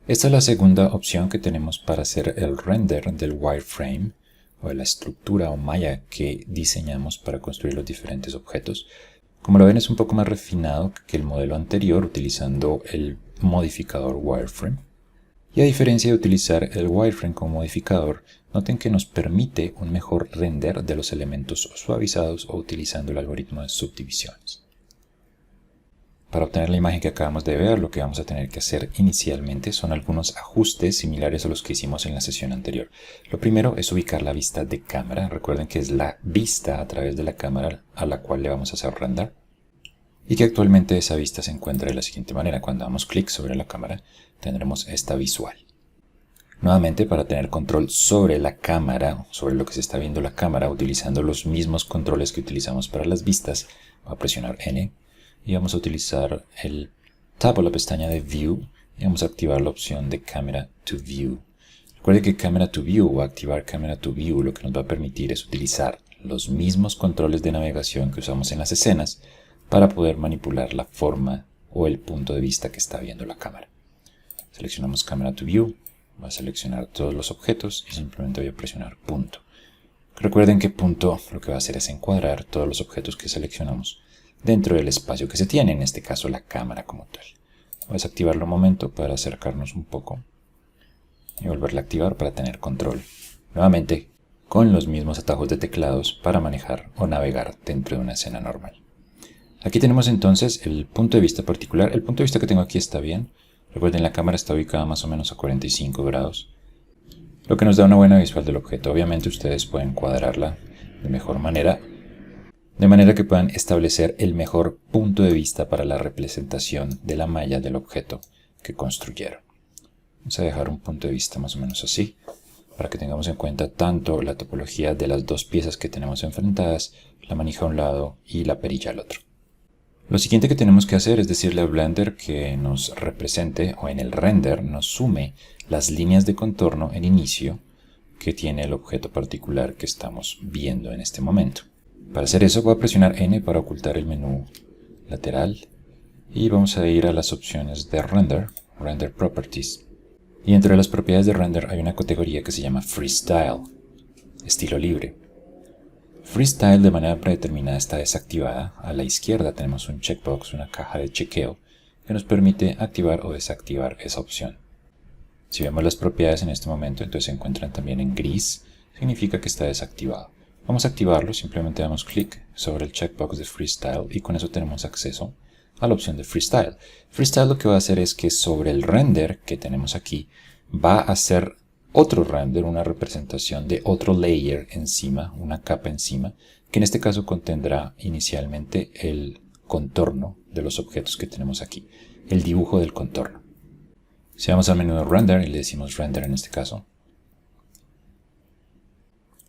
Esta es la segunda opción que tenemos para hacer el render del wireframe o de la estructura o malla que diseñamos para construir los diferentes objetos. Como lo ven, es un poco más refinado que el modelo anterior utilizando el modificador wireframe. Y a diferencia de utilizar el wireframe como modificador, noten que nos permite un mejor render de los elementos suavizados o utilizando el algoritmo de subdivisiones. Para obtener la imagen que acabamos de ver, lo que vamos a tener que hacer inicialmente son algunos ajustes similares a los que hicimos en la sesión anterior. Lo primero es ubicar la vista de cámara. Recuerden que es la vista a través de la cámara a la cual le vamos a hacer render. Y que actualmente esa vista se encuentra de la siguiente manera. Cuando damos clic sobre la cámara, tendremos esta visual. Nuevamente, para tener control sobre la cámara, sobre lo que se está viendo la cámara, utilizando los mismos controles que utilizamos para las vistas, voy a presionar N. Y vamos a utilizar el tab o la pestaña de View y vamos a activar la opción de Camera to View. Recuerde que Camera to View o activar Camera to View lo que nos va a permitir es utilizar los mismos controles de navegación que usamos en las escenas para poder manipular la forma o el punto de vista que está viendo la cámara. Seleccionamos Camera to View, voy a seleccionar todos los objetos y simplemente voy a presionar punto. Recuerden que punto lo que va a hacer es encuadrar todos los objetos que seleccionamos dentro del espacio que se tiene, en este caso la cámara como tal. Voy a desactivarlo un momento para acercarnos un poco y volverla a activar para tener control. Nuevamente, con los mismos atajos de teclados para manejar o navegar dentro de una escena normal. Aquí tenemos entonces el punto de vista particular. El punto de vista que tengo aquí está bien. Recuerden, la cámara está ubicada más o menos a 45 grados, lo que nos da una buena visual del objeto. Obviamente ustedes pueden cuadrarla de mejor manera, de manera que puedan establecer el mejor punto de vista para la representación de la malla del objeto que construyeron. Vamos a dejar un punto de vista más o menos así, para que tengamos en cuenta tanto la topología de las dos piezas que tenemos enfrentadas, la manija a un lado y la perilla al otro. Lo siguiente que tenemos que hacer es decirle a Blender que nos represente o en el render nos sume las líneas de contorno en inicio que tiene el objeto particular que estamos viendo en este momento. Para hacer eso voy a presionar N para ocultar el menú lateral y vamos a ir a las opciones de Render, Render Properties. Y dentro de las propiedades de Render hay una categoría que se llama Freestyle, estilo libre. Freestyle de manera predeterminada está desactivada. A la izquierda tenemos un checkbox, una caja de chequeo que nos permite activar o desactivar esa opción. Si vemos las propiedades en este momento, entonces se encuentran también en gris, significa que está desactivado. Vamos a activarlo, simplemente damos clic sobre el checkbox de Freestyle y con eso tenemos acceso a la opción de Freestyle. Freestyle lo que va a hacer es que sobre el render que tenemos aquí va a hacer otro render, una representación de otro layer encima, una capa encima, que en este caso contendrá inicialmente el contorno de los objetos que tenemos aquí, el dibujo del contorno. Si vamos al menú de Render y le decimos Render en este caso,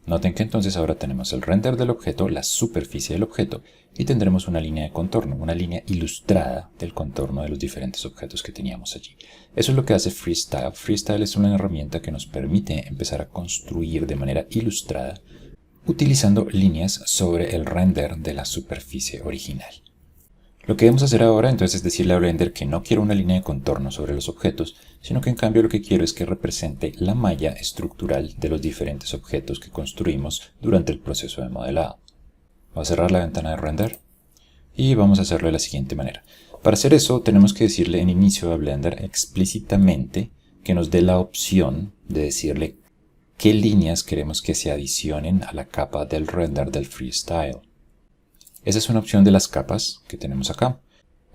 noten que entonces ahora tenemos el render del objeto, la superficie del objeto, y tendremos una línea de contorno, una línea ilustrada del contorno de los diferentes objetos que teníamos allí. Eso es lo que hace Freestyle. Freestyle es una herramienta que nos permite empezar a construir de manera ilustrada, utilizando líneas sobre el render de la superficie original. Lo que debemos hacer ahora entonces es decirle a Blender que no quiero una línea de contorno sobre los objetos, sino que en cambio lo que quiero es que represente la malla estructural de los diferentes objetos que construimos durante el proceso de modelado. Voy a cerrar la ventana de Render y vamos a hacerlo de la siguiente manera. Para hacer eso tenemos que decirle en inicio a Blender explícitamente que nos dé la opción de decirle qué líneas queremos que se adicionen a la capa del render del Freestyle. Esa es una opción de las capas que tenemos acá.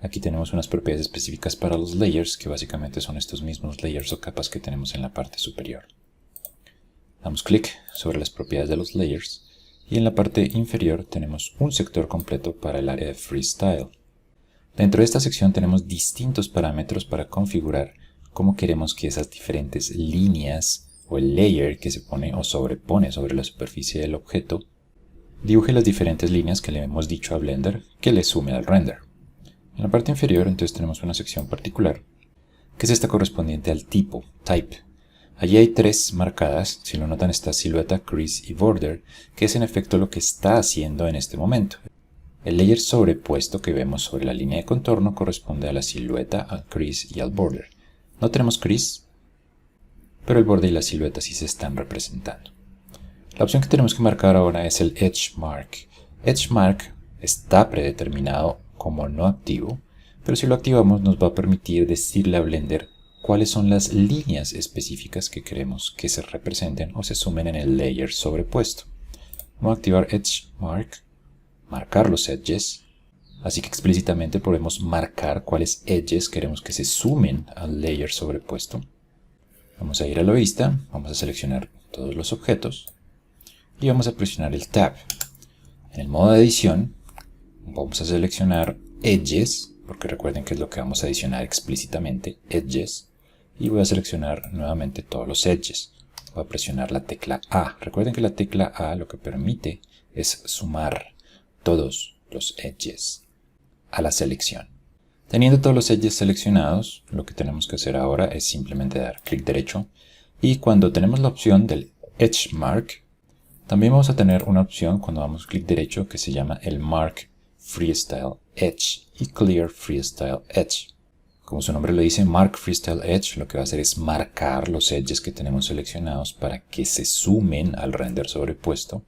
Aquí tenemos unas propiedades específicas para los layers, que básicamente son estos mismos layers o capas que tenemos en la parte superior. Damos clic sobre las propiedades de los layers y en la parte inferior tenemos un sector completo para el área de Freestyle. Dentro de esta sección tenemos distintos parámetros para configurar cómo queremos que esas diferentes líneas o el layer que se pone o sobrepone sobre la superficie del objeto dibuje las diferentes líneas que le hemos dicho a Blender que le sume al render. En la parte inferior entonces tenemos una sección particular, que es esta correspondiente al tipo, type. Allí hay tres marcadas, si lo notan está silueta, crease y border, que es en efecto lo que está haciendo en este momento. El layer sobrepuesto que vemos sobre la línea de contorno corresponde a la silueta, al crease y al border. No tenemos crease, pero el borde y la silueta sí se están representando. La opción que tenemos que marcar ahora es el Edge Mark. Edge Mark está predeterminado como no activo, pero si lo activamos nos va a permitir decirle a Blender cuáles son las líneas específicas que queremos que se representen o se sumen en el layer sobrepuesto. Vamos a activar Edge Mark, marcar los edges, así que explícitamente podemos marcar cuáles edges queremos que se sumen al layer sobrepuesto. Vamos a ir a la vista, vamos a seleccionar todos los objetos y vamos a presionar el Tab. En el modo de edición vamos a seleccionar Edges, porque recuerden que es lo que vamos a adicionar explícitamente, Edges, y voy a seleccionar nuevamente todos los Edges. Voy a presionar la tecla A. Recuerden que la tecla A lo que permite es sumar todos los Edges a la selección. Teniendo todos los edges seleccionados, lo que tenemos que hacer ahora es simplemente dar clic derecho y cuando tenemos la opción del Edge Mark, también vamos a tener una opción cuando damos clic derecho que se llama el Mark Freestyle Edge y Clear Freestyle Edge. Como su nombre lo dice, Mark Freestyle Edge lo que va a hacer es marcar los edges que tenemos seleccionados para que se sumen al render sobrepuesto,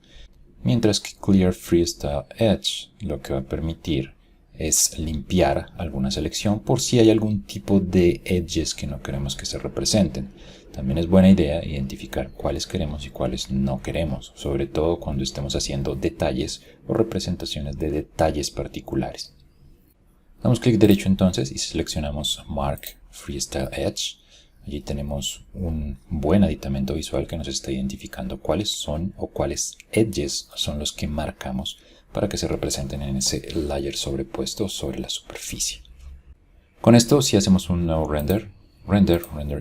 mientras que Clear Freestyle Edge lo que va a permitir es limpiar alguna selección por si hay algún tipo de edges que no queremos que se representen. También es buena idea identificar cuáles queremos y cuáles no queremos, sobre todo cuando estemos haciendo detalles o representaciones de detalles particulares. Damos clic derecho entonces y seleccionamos Mark Freestyle Edge. Allí tenemos un buen aditamento visual que nos está identificando cuáles son o cuáles edges son los que marcamos para que se representen en ese layer sobrepuesto sobre la superficie. Con esto, si hacemos un nuevo render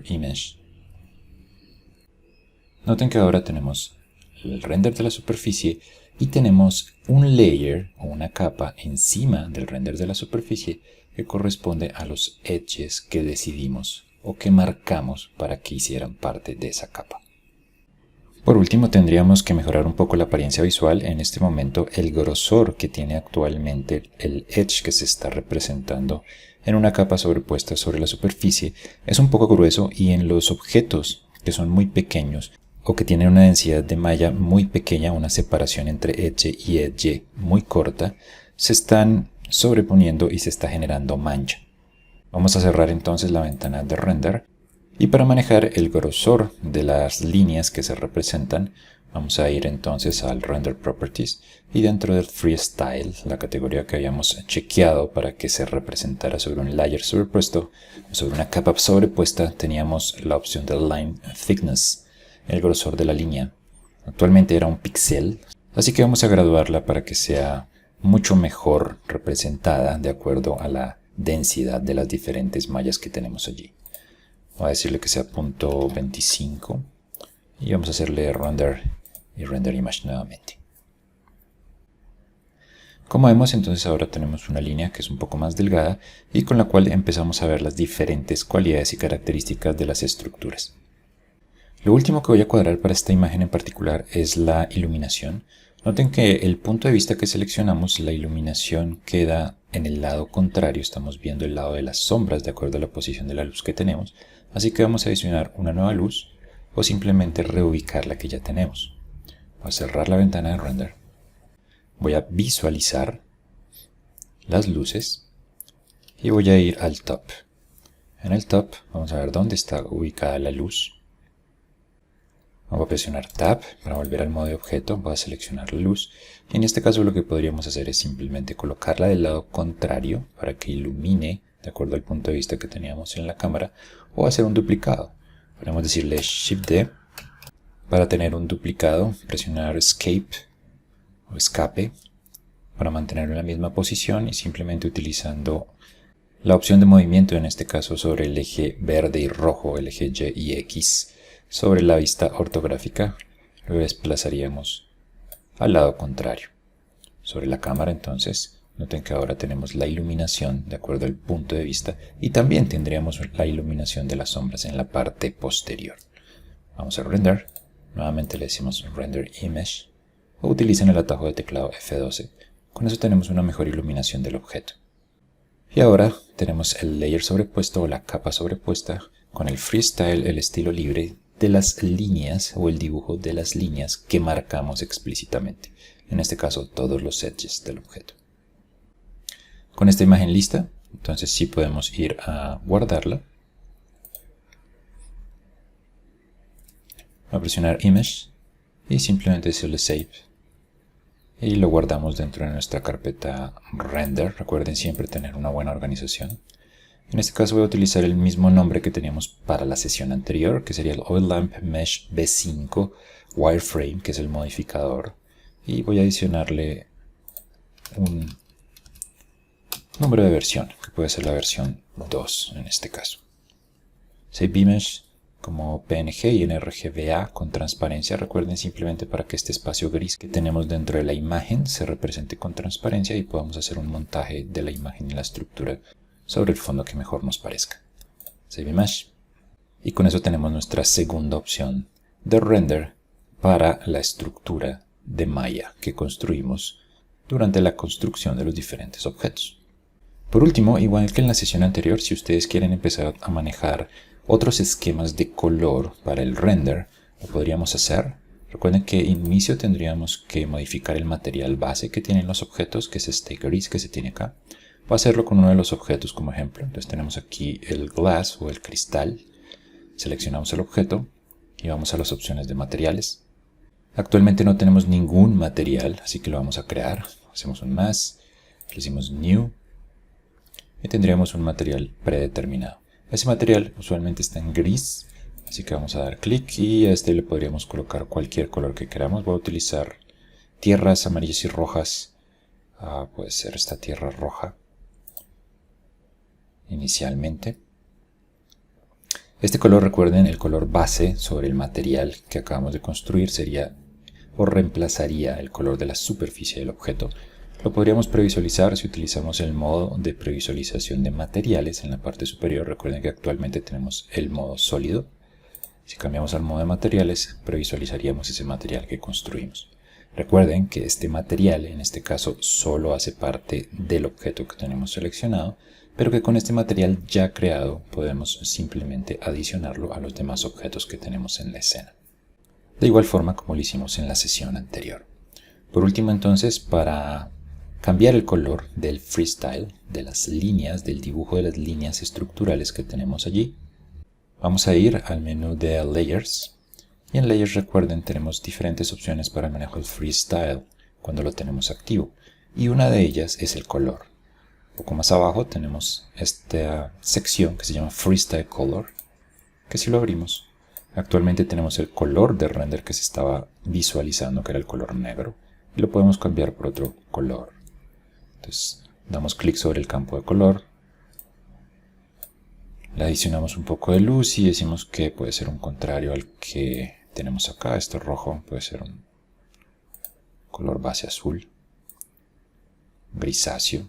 image, noten que ahora tenemos el render de la superficie y tenemos un layer o una capa encima del render de la superficie que corresponde a los edges que decidimos o que marcamos para que hicieran parte de esa capa. Por último, tendríamos que mejorar un poco la apariencia visual. En este momento, el grosor que tiene actualmente el edge que se está representando en una capa sobrepuesta sobre la superficie es un poco grueso y en los objetos que son muy pequeños o que tienen una densidad de malla muy pequeña, una separación entre edge y edge muy corta, se están sobreponiendo y se está generando mancha. Vamos a cerrar entonces la ventana de render. Y para manejar el grosor de las líneas que se representan, vamos a ir entonces al Render Properties y dentro del Freestyle, la categoría que habíamos chequeado para que se representara sobre un layer sobrepuesto, sobre una capa sobrepuesta, teníamos la opción de Line Thickness, el grosor de la línea. Actualmente era un píxel, así que vamos a graduarla para que sea mucho mejor representada de acuerdo a la densidad de las diferentes mallas que tenemos allí. Voy a decirle que sea .25 y vamos a hacerle render y render image nuevamente. Como vemos, entonces ahora tenemos una línea que es un poco más delgada y con la cual empezamos a ver las diferentes cualidades y características de las estructuras. Lo último que voy a cuadrar para esta imagen en particular es la iluminación. Noten que el punto de vista que seleccionamos, la iluminación queda en el lado contrario, estamos viendo el lado de las sombras de acuerdo a la posición de la luz que tenemos. Así que vamos a adicionar una nueva luz o simplemente reubicar la que ya tenemos. Voy a cerrar la ventana de render. Voy a visualizar las luces y voy a ir al top. En el top vamos a ver dónde está ubicada la luz. Vamos a presionar Tab para volver al modo de objeto. Voy a seleccionar la luz y en este caso lo que podríamos hacer es simplemente colocarla del lado contrario para que ilumine de acuerdo al punto de vista que teníamos en la cámara, o hacer un duplicado. Podemos decirle Shift D para tener un duplicado, presionar Escape o Escape para mantenerlo en la misma posición y simplemente utilizando la opción de movimiento, en este caso sobre el eje verde y rojo, el eje Y y X, sobre la vista ortográfica, lo desplazaríamos al lado contrario. Sobre la cámara entonces, noten que ahora tenemos la iluminación de acuerdo al punto de vista y también tendríamos la iluminación de las sombras en la parte posterior. Vamos a render, nuevamente le decimos render image o utilicen el atajo de teclado F12. Con eso tenemos una mejor iluminación del objeto. Y ahora tenemos el layer sobrepuesto o la capa sobrepuesta con el freestyle, el estilo libre, de las líneas o el dibujo de las líneas que marcamos explícitamente. En este caso, todos los edges del objeto. Con esta imagen lista, entonces sí podemos ir a guardarla. A presionar Image y simplemente decirle Save. Y lo guardamos dentro de nuestra carpeta Render. Recuerden siempre tener una buena organización. En este caso voy a utilizar el mismo nombre que teníamos para la sesión anterior, que sería el Oil Lamp Mesh V5 Wireframe, que es el modificador. Y voy a adicionarle un número de versión, que puede ser la versión 2 en este caso. Save Image como PNG y en RGBA con transparencia. Recuerden simplemente para que este espacio gris que tenemos dentro de la imagen se represente con transparencia y podamos hacer un montaje de la imagen y la estructura sobre el fondo que mejor nos parezca. Save Image. Y con eso tenemos nuestra segunda opción de render para la estructura de Maya que construimos durante la construcción de los diferentes objetos. Por último, igual que en la sesión anterior, si ustedes quieren empezar a manejar otros esquemas de color para el render, lo podríamos hacer. Recuerden que en inicio tendríamos que modificar el material base que tienen los objetos, que es este gris que se tiene acá. Voy a hacerlo con uno de los objetos como ejemplo. Entonces tenemos aquí el glass o el cristal. Seleccionamos el objeto y vamos a las opciones de materiales. Actualmente no tenemos ningún material, así que lo vamos a crear. Hacemos un más, le decimos new y tendríamos un material predeterminado. Ese material usualmente está en gris, así que vamos a dar clic y a este le podríamos colocar cualquier color que queramos. Voy a utilizar tierras amarillas y rojas. Puede ser esta tierra roja inicialmente. Este color, recuerden, el color base sobre el material que acabamos de construir sería o reemplazaría el color de la superficie del objeto. Lo podríamos previsualizar si utilizamos el modo de previsualización de materiales en la parte superior. Recuerden que actualmente tenemos el modo sólido. Si cambiamos al modo de materiales, previsualizaríamos ese material que construimos. Recuerden que este material, en este caso, solo hace parte del objeto que tenemos seleccionado, pero que con este material ya creado podemos simplemente adicionarlo a los demás objetos que tenemos en la escena. De igual forma como lo hicimos en la sesión anterior. Por último, entonces, para cambiar el color del freestyle, de las líneas, del dibujo de las líneas estructurales que tenemos allí, vamos a ir al menú de Layers. Y en Layers, recuerden, tenemos diferentes opciones para el manejo del freestyle cuando lo tenemos activo. Y una de ellas es el color. Un poco más abajo tenemos esta sección que se llama Freestyle Color, que si lo abrimos, actualmente tenemos el color de render que se estaba visualizando, que era el color negro, y lo podemos cambiar por otro color. Entonces damos clic sobre el campo de color, le adicionamos un poco de luz y decimos que puede ser un contrario al que tenemos acá. Esto rojo puede ser un color base azul, grisáceo,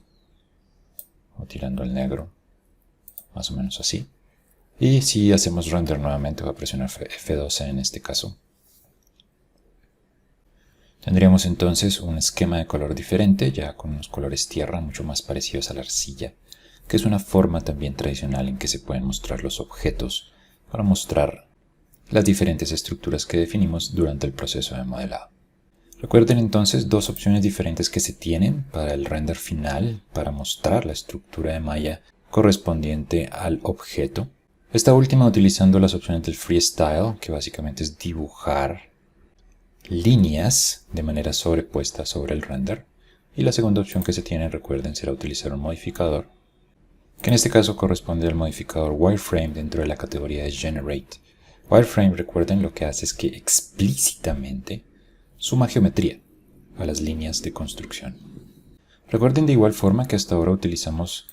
o tirando al negro, más o menos así. Y si hacemos render nuevamente, voy a presionar F12 en este caso. Tendríamos entonces un esquema de color diferente, ya con unos colores tierra mucho más parecidos a la arcilla, que es una forma también tradicional en que se pueden mostrar los objetos para mostrar las diferentes estructuras que definimos durante el proceso de modelado. Recuerden entonces dos opciones diferentes que se tienen para el render final, para mostrar la estructura de Maya correspondiente al objeto. Esta última utilizando las opciones del freestyle, que básicamente es dibujar líneas de manera sobrepuesta sobre el render. Y la segunda opción que se tiene, recuerden, será utilizar un modificador, que en este caso corresponde al modificador Wireframe dentro de la categoría de Generate. Wireframe, recuerden, lo que hace es que explícitamente suma geometría a las líneas de construcción. Recuerden de igual forma que hasta ahora utilizamos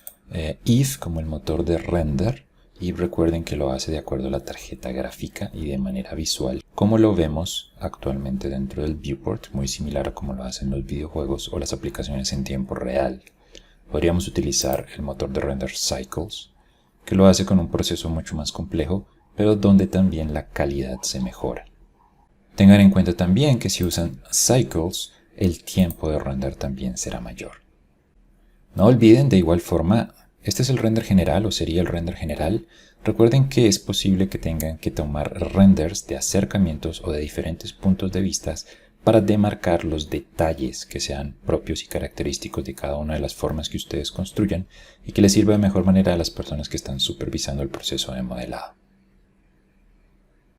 if como el motor de render, y recuerden que lo hace de acuerdo a la tarjeta gráfica y de manera visual, como lo vemos actualmente dentro del viewport, muy similar a como lo hacen los videojuegos o las aplicaciones en tiempo real. Podríamos utilizar el motor de render Cycles, que lo hace con un proceso mucho más complejo, pero donde también la calidad se mejora. Tengan en cuenta también que si usan Cycles, el tiempo de render también será mayor. No olviden de igual forma, este es el render general o sería el render general Recuerden que es posible que tengan que tomar renders de acercamientos o de diferentes puntos de vista para demarcar los detalles que sean propios y característicos de cada una de las formas que ustedes construyan y que les sirva de mejor manera a las personas que están supervisando el proceso de modelado.